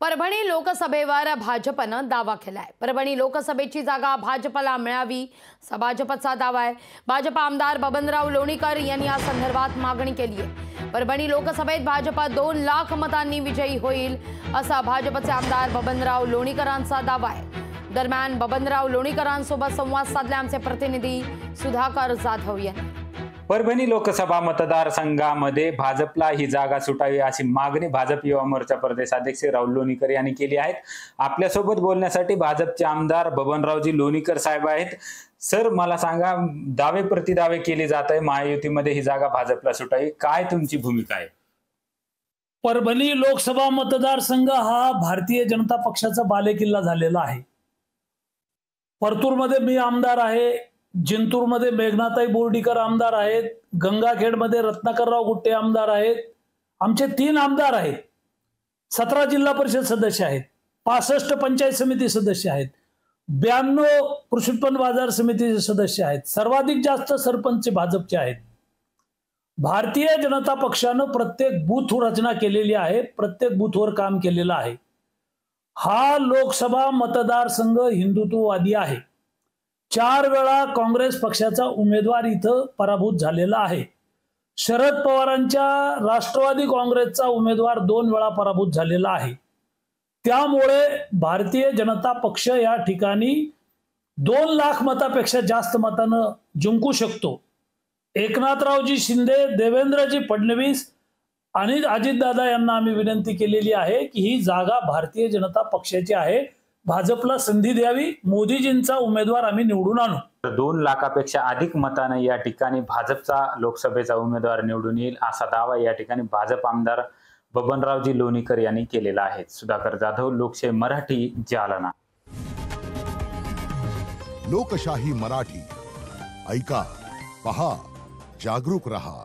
परभणी लोकसभेवर भाजपनं दावा केलाय। परभणी लोकसभेची जागा भाजपला मिळावी असा भाजपचा दावा आहे। भाजप आमदार बबनराव लोणीकर यांनी या संदर्भात मागणी केली आहे। परभणी लोकसभेत भाजप 2 लाख मतांनी विजयी होईल असा भाजपचे आमदार बबनराव लोणीकरांचा दावा आहे। दरम्यान बबनराव लोणीकरांसोबत संवाद साधले आमचे प्रतिनिधी सुधाकर जाधव यांनी। परभणी लोकसभा मतदारसंघामध्ये भाजपला ही जागा सुटावी अशी मागणी भाजप युवा मोर्चा प्रदेशाध्यक्ष राहुल लोणीकर यांनी केली आहे। आपल्यासोबत बोलण्यासाठी भाजपचे आमदार बबनरावजी लोणीकर साहेब आहेत। सर, मला सांगा, दावे प्रतिदावे केले जात आहे महायुतीमध्ये ही जागा भाजपला सुटावी, काय तुमची भूमिका आहे? परभणी लोकसभा मतदारसंघ हा भारतीय जनता पक्षाचा बालेकिल्ला झालेला आहे। परतूरमध्ये मी आमदार आहे, जिंतूरमध्ये मेघनाताई बोर्डीकर आमदार आहेत, गंगाखेडमध्ये रत्नाकरराव गुट्टे आमदार आहेत, आमचे 3 आमदार आहेत, 17 जिल्हा परिषद सदस्य आहेत, 65 पंचायत समिती सदस्य आहेत, 92 कृषी उत्पन्न बाजार समितीचे सदस्य आहेत, सर्वाधिक जास्त सरपंच भाजपचे आहेत। भारतीय जनता पक्षानं प्रत्येक बूथ रचना केलेली आहे, प्रत्येक बूथवर काम केलेलं आहे। हा लोकसभा मतदारसंघ हिंदुत्ववादी आहे। 4 वेळा काँग्रेस पक्षाचा उमेदवार इथं पराभूत झालेला आहे। शरद पवारांच्या राष्ट्रवादी काँग्रेसचा उमेदवार 2 वेळा पराभूत झालेला आहे। त्यामुळे भारतीय जनता पक्ष या ठिकाणी 2 लाख मतापेक्षा जास्त मतानं जिंकू शकतो। एकनाथरावजी शिंदे, देवेंद्रजी फडणवीस आणि अजितदादा यांना आम्ही विनंती केलेली आहे की ही जागा भारतीय जनता पक्षाची आहे, भाजपला संधी द्यावी, मोदीजींचा उमेदवार आम्ही निवडून आणू। 2 लाखापेक्षा अधिक मताने या ठिकाणी भाजपचा लोकसभेचा उमेदवार निवडून येईल असा दावा या ठिकाणी भाजप आमदार बबनरावजी लोणीकर यांनी केलेला आहे। सुधाकर जाधव, लोकशाही मराठी, जालना। लोकशाही मराठी, ऐका, पहा, जागरूक रहा।